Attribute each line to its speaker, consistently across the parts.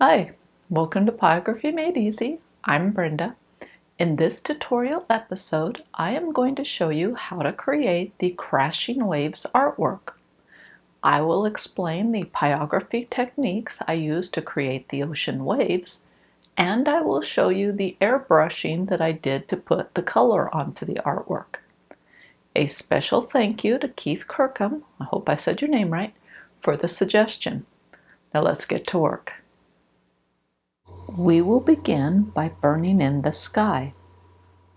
Speaker 1: Hi, welcome to Pyrography Made Easy. I'm Brenda. In this tutorial episode, I am going to show you how to create the crashing waves artwork. I will explain the pyrography techniques I use to create the ocean waves, and I will show you the airbrushing that I did to put the color onto the artwork. A special thank you to Keith Kirkham, I hope I said your name right, for the suggestion. Now let's get to work. We will begin by burning in the sky.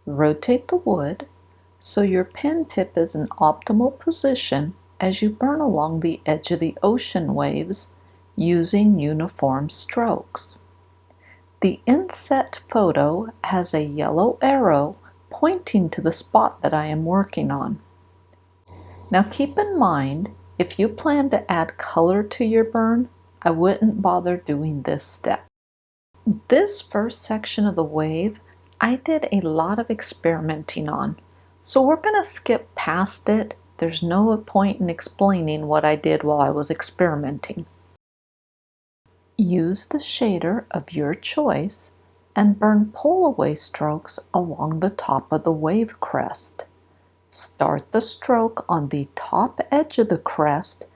Speaker 1: Rotate the wood so your pen tip is in optimal position as you burn along the edge of the ocean waves using uniform strokes. The inset photo has a yellow arrow pointing to the spot that I am working on. Now keep in mind, if you plan to add color to your burn, I wouldn't bother doing this step. This first section of the wave, I did a lot of experimenting on, so we're going to skip past it. There's no point in explaining what I did while I was experimenting. Use the shader of your choice and burn pull-away strokes along the top of the wave crest. Start the stroke on the top edge of the crest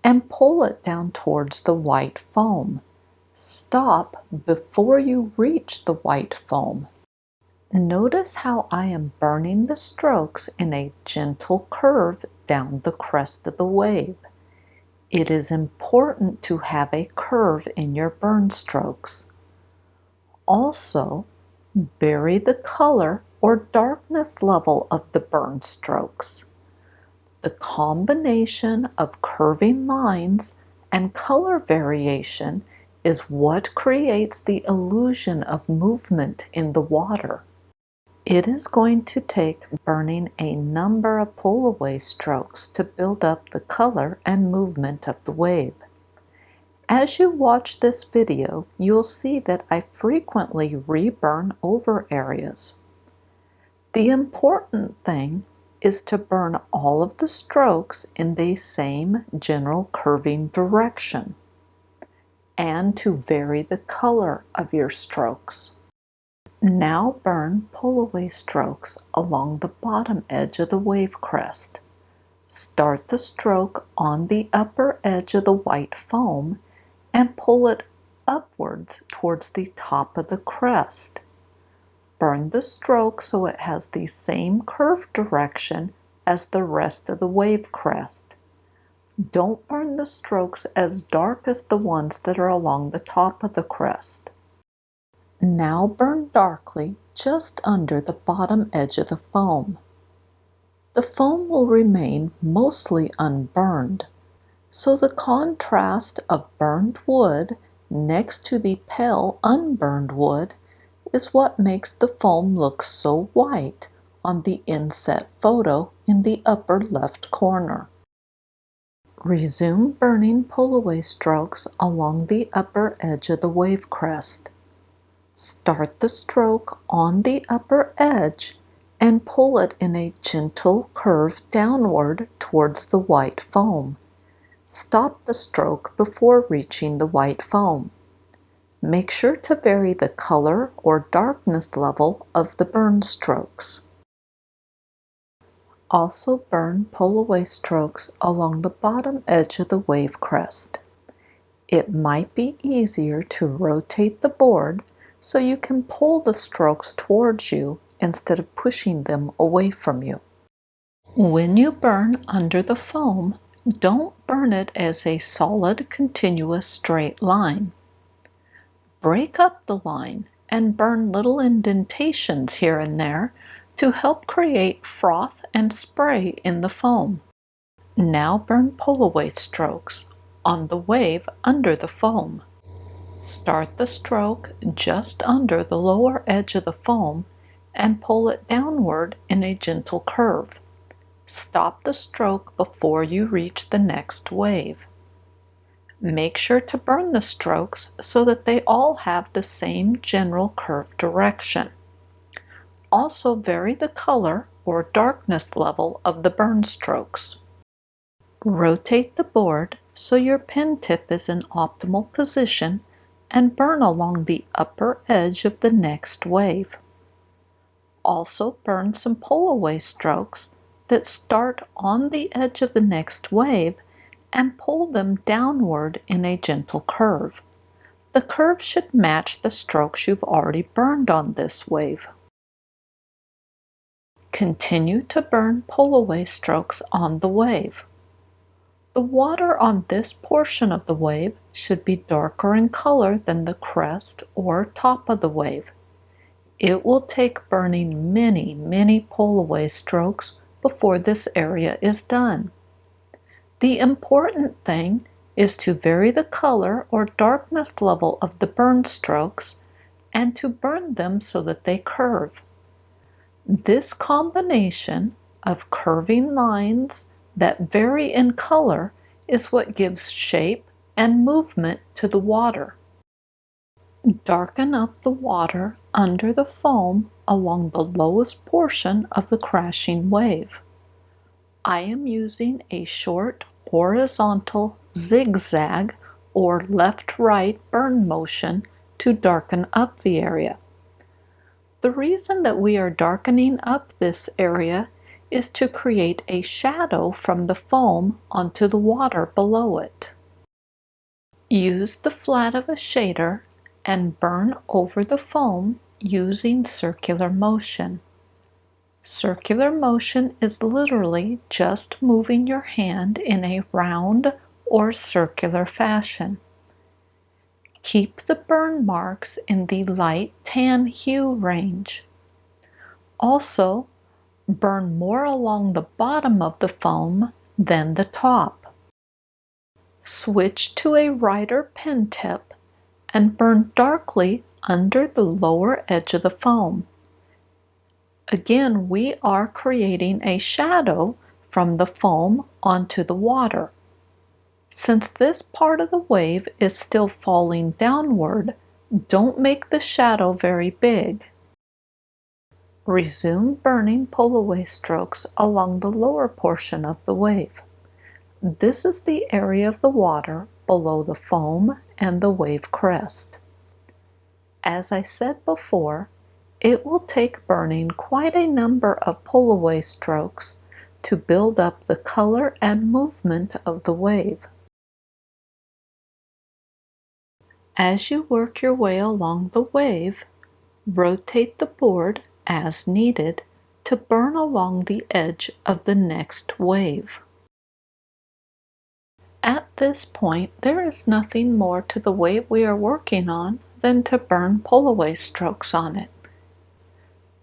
Speaker 1: and pull it down towards the white foam. Stop before you reach the white foam. Notice how I am burning the strokes in a gentle curve down the crest of the wave. It is important to have a curve in your burn strokes. Also, vary the color or darkness level of the burn strokes. The combination of curving lines and color variation is what creates the illusion of movement in the water. It is going to take burning a number of pull-away strokes to build up the color and movement of the wave. As you watch this video, you'll see that I frequently reburn over areas. The important thing is to burn all of the strokes in the same general curving direction, and to vary the color of your strokes. Now burn pull-away strokes along the bottom edge of the wave crest. Start the stroke on the upper edge of the white foam and pull it upwards towards the top of the crest. Burn the stroke so it has the same curve direction as the rest of the wave crest. Don't burn the strokes as dark as the ones that are along the top of the crest. Now burn darkly just under the bottom edge of the foam. The foam will remain mostly unburned, so the contrast of burned wood next to the pale unburned wood is what makes the foam look so white on the inset photo in the upper left corner. Resume burning pull-away strokes along the upper edge of the wave crest. Start the stroke on the upper edge and pull it in a gentle curve downward towards the white foam. Stop the stroke before reaching the white foam. Make sure to vary the color or darkness level of the burn strokes. Also burn pull-away strokes along the bottom edge of the wave crest. It might be easier to rotate the board so you can pull the strokes towards you instead of pushing them away from you. When you burn under the foam, don't burn it as a solid, continuous straight line. Break up the line and burn little indentations here and there to help create froth and spray in the foam. Now burn pull-away strokes on the wave under the foam. Start the stroke just under the lower edge of the foam and pull it downward in a gentle curve. Stop the stroke before you reach the next wave. Make sure to burn the strokes so that they all have the same general curve direction. Also vary the color or darkness level of the burn strokes. Rotate the board so your pen tip is in optimal position and burn along the upper edge of the next wave. Also burn some pull-away strokes that start on the edge of the next wave and pull them downward in a gentle curve. The curve should match the strokes you've already burned on this wave. Continue to burn pull-away strokes on the wave. The water on this portion of the wave should be darker in color than the crest or top of the wave. It will take burning many pull-away strokes before this area is done. The important thing is to vary the color or darkness level of the burn strokes and to burn them so that they curve. This combination of curving lines that vary in color is what gives shape and movement to the water. Darken up the water under the foam along the lowest portion of the crashing wave. I am using a short horizontal zigzag or left-right burn motion to darken up the area. The reason that we are darkening up this area is to create a shadow from the foam onto the water below it. Use the flat of a shader and burn over the foam using circular motion. Circular motion is literally just moving your hand in a round or circular fashion. Keep the burn marks in the light tan hue range. Also, burn more along the bottom of the foam than the top. Switch to a writer pen tip and burn darkly under the lower edge of the foam. Again, we are creating a shadow from the foam onto the water. Since this part of the wave is still falling downward, don't make the shadow very big. Resume burning pull-away strokes along the lower portion of the wave. This is the area of the water below the foam and the wave crest. As I said before, it will take burning quite a number of pull-away strokes to build up the color and movement of the wave. As you work your way along the wave, rotate the board as needed to burn along the edge of the next wave. At this point, there is nothing more to the wave we are working on than to burn pull-away strokes on it.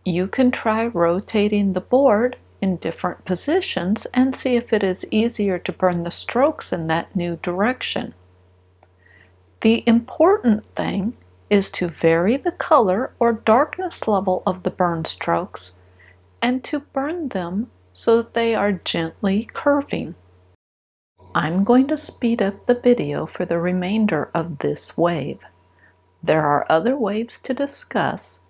Speaker 1: You can try rotating the board in different positions and see if it is easier to burn the strokes in that new direction. The important thing is to vary the color or darkness level of the burn strokes and to burn them so that they are gently curving. I'm going to speed up the video for the remainder of this wave. There are other waves to discuss,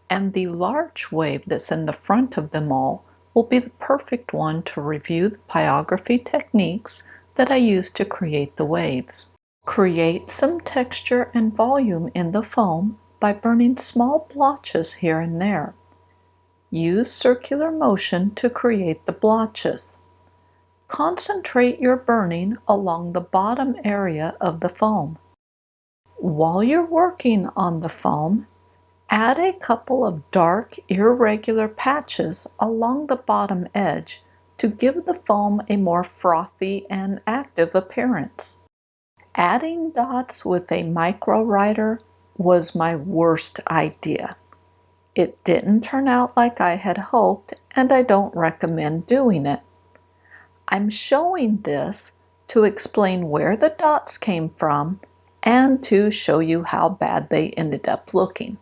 Speaker 1: and the large wave that's in the front of them all will be the perfect one to review the pyrography techniques that I use to create the waves. Create some texture and volume in the foam by burning small blotches here and there. Use circular motion to create the blotches. Concentrate your burning along the bottom area of the foam. While you're working on the foam, add a couple of dark, irregular patches along the bottom edge to give the foam a more frothy and active appearance. Adding dots with a micro writer was my worst idea. It didn't turn out like I had hoped, and I don't recommend doing it. I'm showing this to explain where the dots came from and to show you how bad they ended up looking.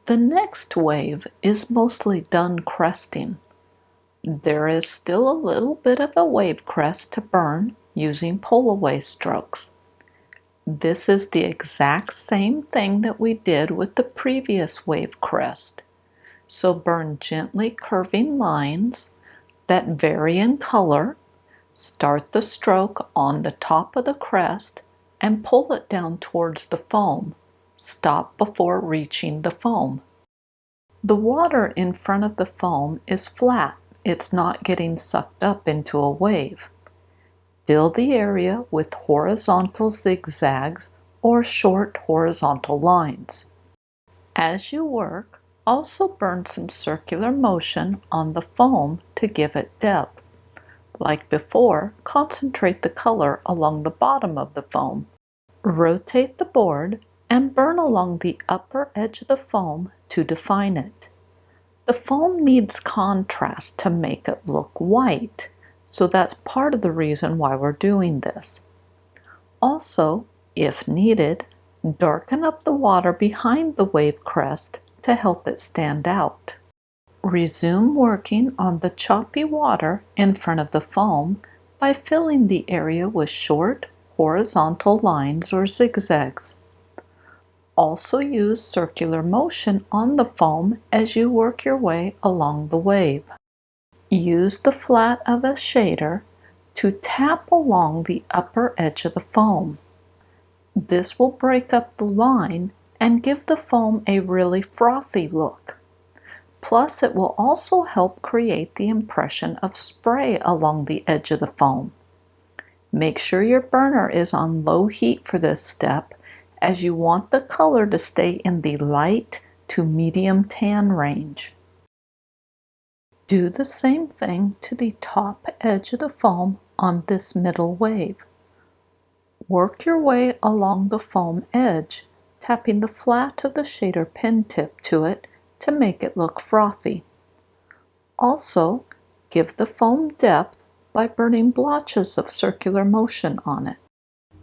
Speaker 1: The next wave is mostly done cresting. There is still a little bit of a wave crest to burn using pull-away strokes. This is the exact same thing that we did with the previous wave crest. So burn gently curving lines that vary in color, start the stroke on the top of the crest, and pull it down towards the foam. Stop before reaching the foam. The water in front of the foam is flat. It's not getting sucked up into a wave. Fill the area with horizontal zigzags or short horizontal lines. As you work, also burn some circular motion on the foam to give it depth. Like before, concentrate the color along the bottom of the foam. Rotate the board and burn along the upper edge of the foam to define it. The foam needs contrast to make it look white, so that's part of the reason why we're doing this. Also, if needed, darken up the water behind the wave crest to help it stand out. Resume working on the choppy water in front of the foam by filling the area with short, horizontal lines or zigzags. Also use circular motion on the foam as you work your way along the wave. Use the flat of a shader to tap along the upper edge of the foam. This will break up the line and give the foam a really frothy look. Plus, it will also help create the impression of spray along the edge of the foam. Make sure your burner is on low heat for this step, as you want the color to stay in the light to medium tan range. Do the same thing to the top edge of the foam on this middle wave. Work your way along the foam edge, tapping the flat of the shader pen tip to it to make it look frothy. Also, give the foam depth by burning blotches of circular motion on it.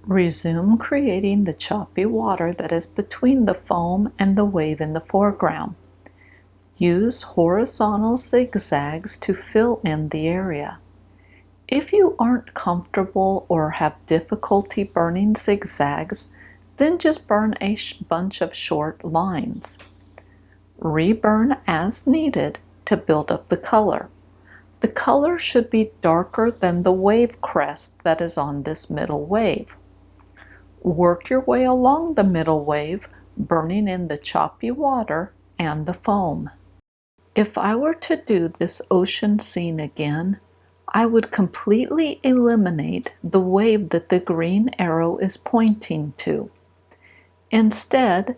Speaker 1: Resume creating the choppy water that is between the foam and the wave in the foreground. Use horizontal zigzags to fill in the area. If you aren't comfortable or have difficulty burning zigzags, then just burn a bunch of short lines. Reburn as needed to build up the color. The color should be darker than the wave crest that is on this middle wave. Work your way along the middle wave, burning in the choppy water and the foam. If I were to do this ocean scene again, I would completely eliminate the wave that the green arrow is pointing to. Instead,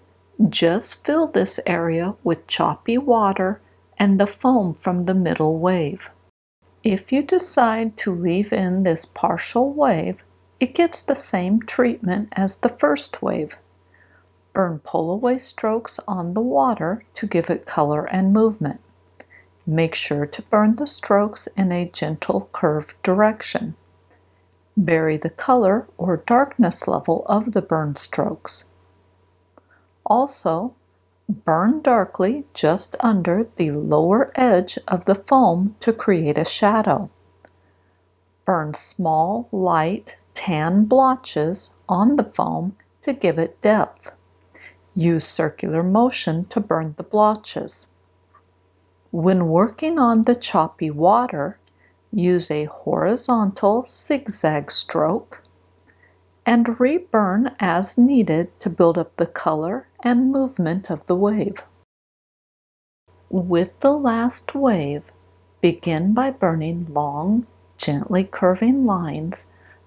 Speaker 1: just fill this area with choppy water and the foam from the middle wave. If you decide to leave in this partial wave, it gets the same treatment as the first wave. Burn pull-away strokes on the water to give it color and movement. Make sure to burn the strokes in a gentle curved direction. Vary the color or darkness level of the burn strokes. Also, burn darkly just under the lower edge of the foam to create a shadow. Burn small, light, tan blotches on the foam to give it depth. Use circular motion to burn the blotches. When working on the choppy water, use a horizontal zigzag stroke and reburn as needed to build up the color and movement of the wave. With the last wave, begin by burning long, gently curving lines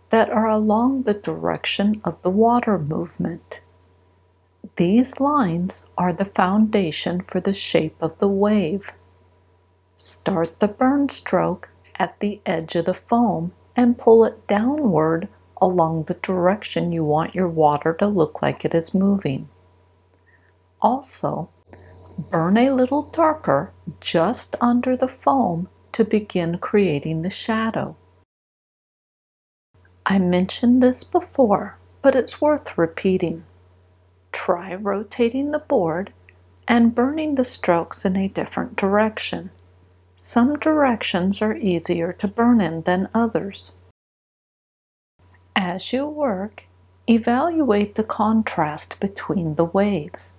Speaker 1: that are along the direction of the water movement. These lines are the foundation for the shape of the wave. Start the burn stroke at the edge of the foam and pull it downward along the direction you want your water to look like it is moving. Also, burn a little darker just under the foam to begin creating the shadow. I mentioned this before, but it's worth repeating. Try rotating the board and burning the strokes in a different direction. Some directions are easier to burn in than others. As you work, evaluate the contrast between the waves.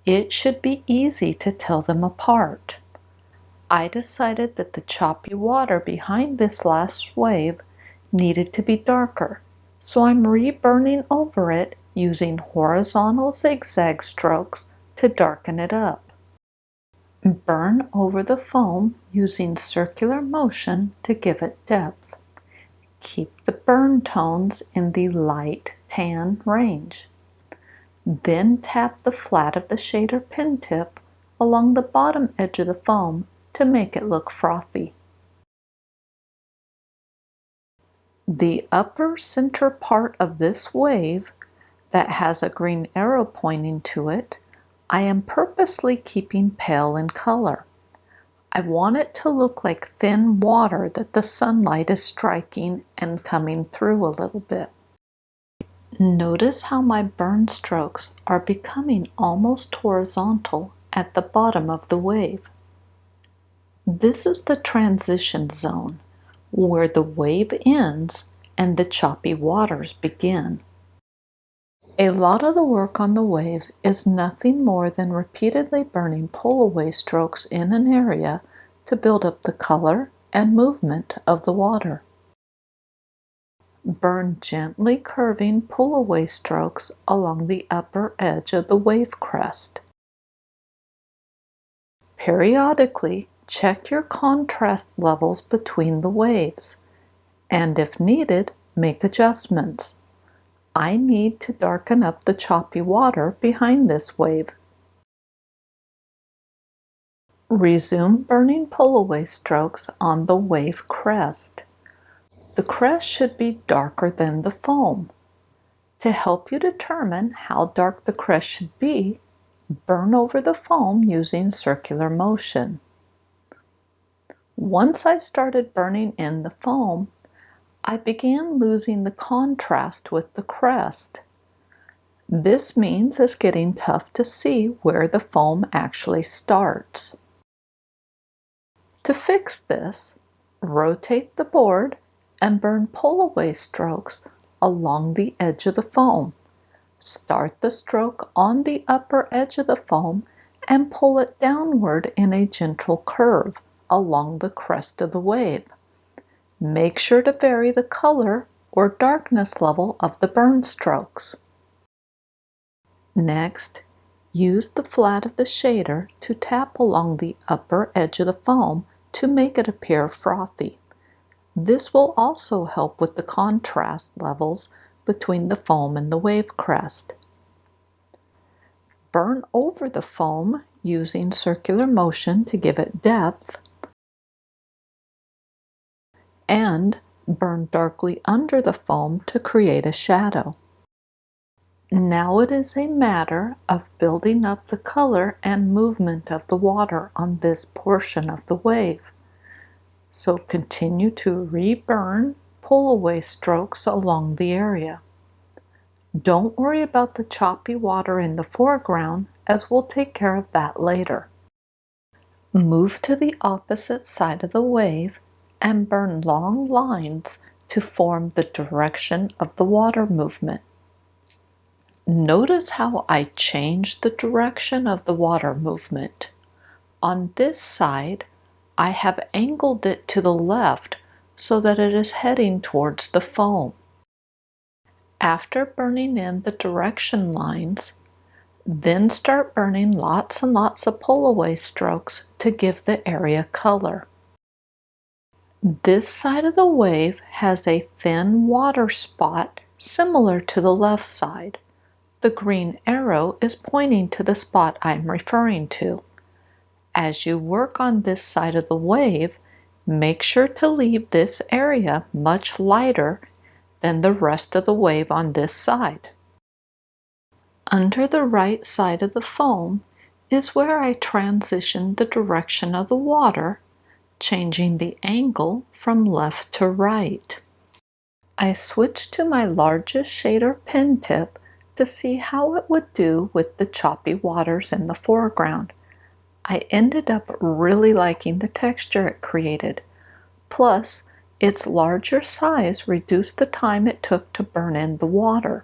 Speaker 1: It should be easy to tell them apart. I decided that the choppy water behind this last wave needed to be darker, so I'm reburning over it using horizontal zigzag strokes to darken it up. Burn over the foam using circular motion to give it depth. Keep the burn tones in the light tan range. Then tap the flat of the shader pen tip along the bottom edge of the foam to make it look frothy. The upper center part of this wave that has a green arrow pointing to it, I am purposely keeping pale in color. I want it to look like thin water that the sunlight is striking and coming through a little bit. Notice how my burn strokes are becoming almost horizontal at the bottom of the wave. This is the transition zone, where the wave ends and the choppy waters begin. A lot of the work on the wave is nothing more than repeatedly burning pull-away strokes in an area to build up the color and movement of the water. Burn gently curving pull-away strokes along the upper edge of the wave crest. Periodically, check your contrast levels between the waves, and if needed, make adjustments. I need to darken up the choppy water behind this wave. Resume burning pull-away strokes on the wave crest. The crest should be darker than the foam. To help you determine how dark the crest should be, burn over the foam using circular motion. Once I started burning in the foam, I began losing the contrast with the crest. This means it's getting tough to see where the foam actually starts. To fix this, rotate the board and burn pull-away strokes along the edge of the foam. Start the stroke on the upper edge of the foam and pull it downward in a gentle curve along the crest of the wave. Make sure to vary the color or darkness level of the burn strokes. Next, use the flat of the shader to tap along the upper edge of the foam to make it appear frothy. This will also help with the contrast levels between the foam and the wave crest. Burn over the foam using circular motion to give it depth, and burn darkly under the foam to create a shadow. Now it is a matter of building up the color and movement of the water on this portion of the wave. So continue to reburn pull-away strokes along the area. Don't worry about the choppy water in the foreground, as we'll take care of that later. Move to the opposite side of the wave and burn long lines to form the direction of the water movement. Notice how I changed the direction of the water movement. On this side, I have angled it to the left so that it is heading towards the foam. After burning in the direction lines, then start burning lots and lots of pull-away strokes to give the area color. This side of the wave has a thin water spot similar to the left side. The green arrow is pointing to the spot I'm referring to. As you work on this side of the wave, make sure to leave this area much lighter than the rest of the wave on this side. Under the right side of the foam is where I transition the direction of the water, changing the angle from left to right. I switched to my largest shader pen tip to see how it would do with the choppy waters in the foreground. I ended up really liking the texture it created. Plus, its larger size reduced the time it took to burn in the water.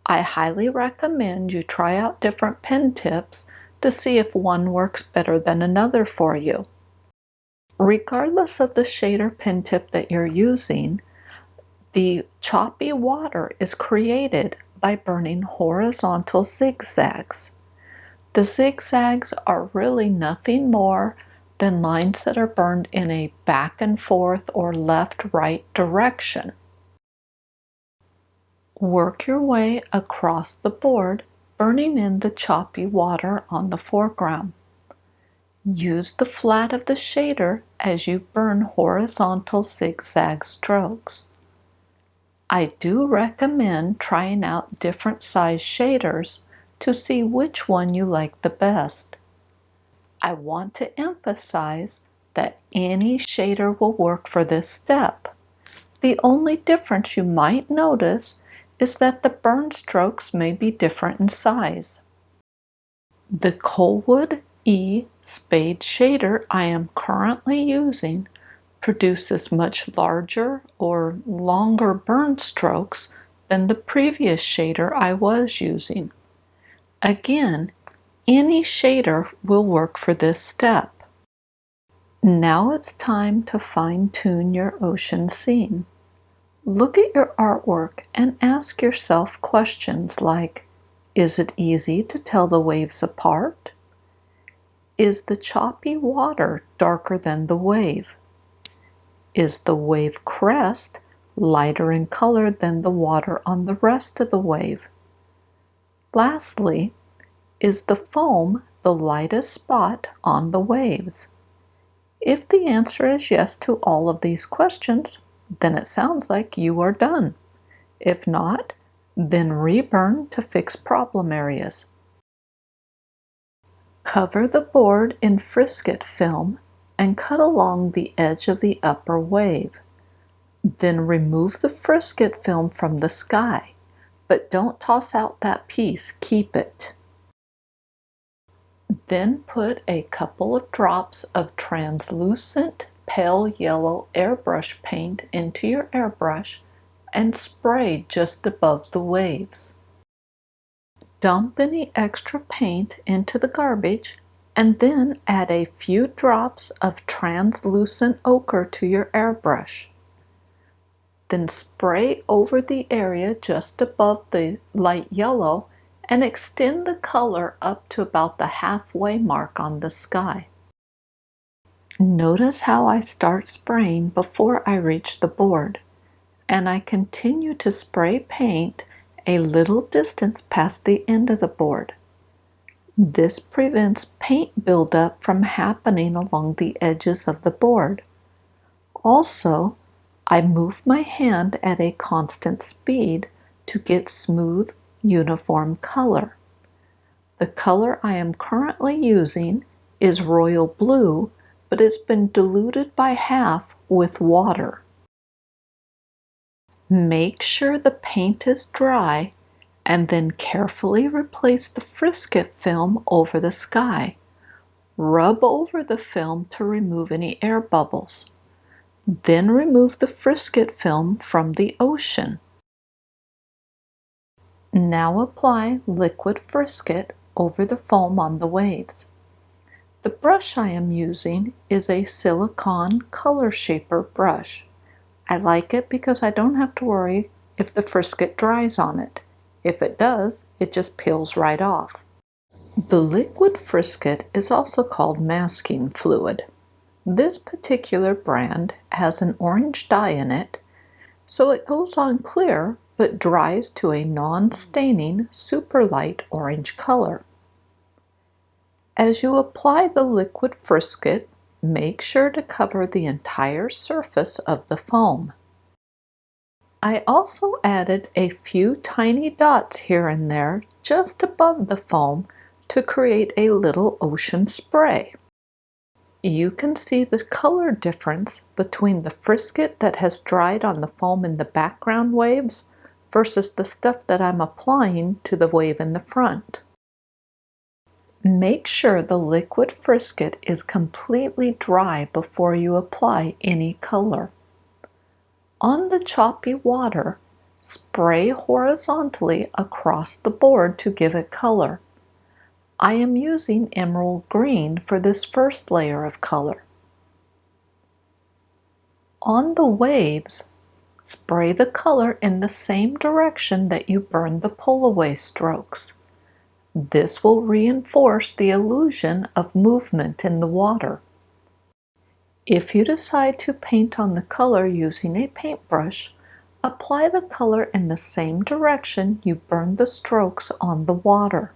Speaker 1: I highly recommend you try out different pen tips to see if one works better than another for you. Regardless of the shader pen tip that you're using, The choppy water is created by burning horizontal zigzags. The zigzags are really nothing more than lines that are burned in a back and forth or left-right direction. Work your way across the board, burning in the choppy water on the foreground. Use the flat of the shader as you burn horizontal zigzag strokes. I do recommend trying out different size shaders to see which one you like the best. I want to emphasize that any shader will work for this step. The only difference you might notice is that the burn strokes may be different in size. The Colwood E Spade shader I am currently using produces much larger or longer burn strokes than the previous shader I was using. Again, any shader will work for this step. Now it's time to fine-tune your ocean scene. Look at your artwork and ask yourself questions like, is it easy to tell the waves apart? Is the choppy water darker than the wave? Is the wave crest lighter in color than the water on the rest of the wave? Lastly, is the foam the lightest spot on the waves? If the answer is yes to all of these questions, then it sounds like you are done. If not, then reburn to fix problem areas. Cover the board in frisket film and cut along the edge of the upper wave. Then remove the frisket film from the sky, but don't toss out that piece, keep it. Then put a couple of drops of translucent pale yellow airbrush paint into your airbrush and spray just above the waves. Dump any extra paint into the garbage and then add a few drops of translucent ochre to your airbrush. Then spray over the area just above the light yellow and extend the color up to about the halfway mark on the sky. Notice how I start spraying before I reach the board, and I continue to spray paint a little distance past the end of the board. This prevents paint buildup from happening along the edges of the board. Also, I move my hand at a constant speed to get smooth, uniform color. The color I am currently using is royal blue, but it's been diluted by half with water. Make sure the paint is dry and then carefully replace the frisket film over the sky. Rub over the film to remove any air bubbles. Then remove the frisket film from the ocean. Now apply liquid frisket over the foam on the waves. The brush I am using is a silicone color shaper brush. I like it because I don't have to worry if the frisket dries on it. If it does, it just peels right off. The liquid frisket is also called masking fluid. This particular brand has an orange dye in it, so it goes on clear but dries to a non-staining super light orange color. As you apply the liquid frisket, make sure to cover the entire surface of the foam. I also added a few tiny dots here and there just above the foam to create a little ocean spray. You can see the color difference between the frisket that has dried on the foam in the background waves versus the stuff that I'm applying to the wave in the front. Make sure the liquid frisket is completely dry before you apply any color. On the choppy water, spray horizontally across the board to give it color. I am using emerald green for this first layer of color. On the waves, Spray the color in the same direction that you burned the pull-away strokes. This will reinforce the illusion of movement in the water. If you decide to paint on the color using a paintbrush, apply the color in the same direction you burned the strokes on the water.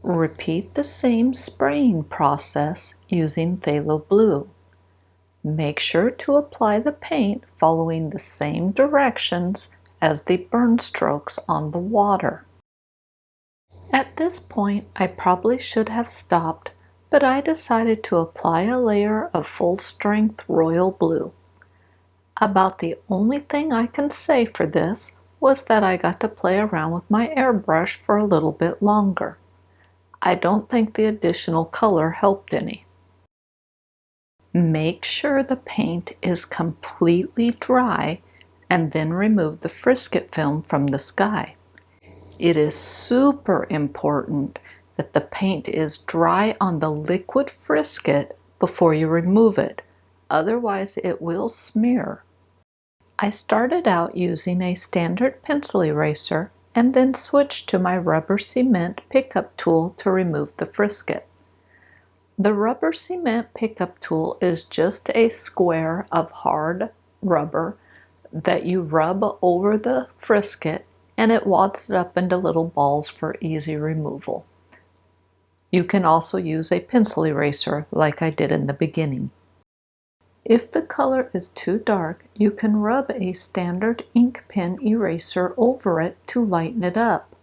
Speaker 1: Repeat the same spraying process using phthalo blue. Make sure to apply the paint following the same directions as the burn strokes on the water. At this point, I probably should have stopped, but I decided to apply a layer of full-strength royal blue. About the only thing I can say for this was that I got to play around with my airbrush for a little bit longer. I don't think the additional color helped any. Make sure the paint is completely dry and then remove the frisket film from the sky. It is super important that the paint is dry on the liquid frisket before you remove it, otherwise it will smear. I started out using a standard pencil eraser and then switched to my rubber cement pickup tool to remove the frisket. The rubber cement pickup tool is just a square of hard rubber that you rub over the frisket, and it wads it up into little balls for easy removal. You can also use a pencil eraser like I did in the beginning. If the color is too dark, you can rub a standard ink pen eraser over it to lighten it up.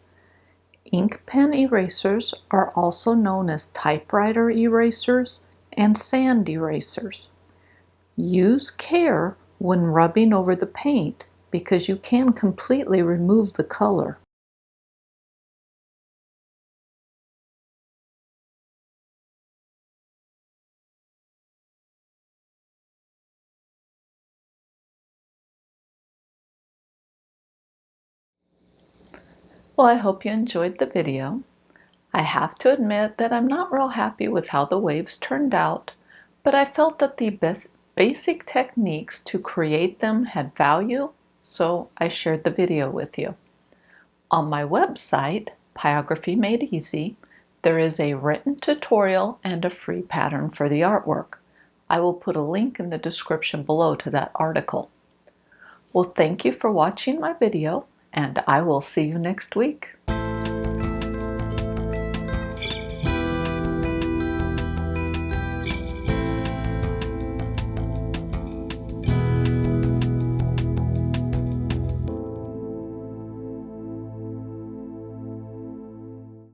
Speaker 1: Ink pen erasers are also known as typewriter erasers and sand erasers. Use care when rubbing over the paint because you can completely remove the color. Well, I hope you enjoyed the video. I have to admit that I'm not real happy with how the waves turned out, but I felt that the basic techniques to create them had value, so I shared the video with you. On my website, Pyrography Made Easy, there is a written tutorial and a free pattern for the artwork. I will put a link in the description below to that article. Well, thank you for watching my video, and I will see you next week.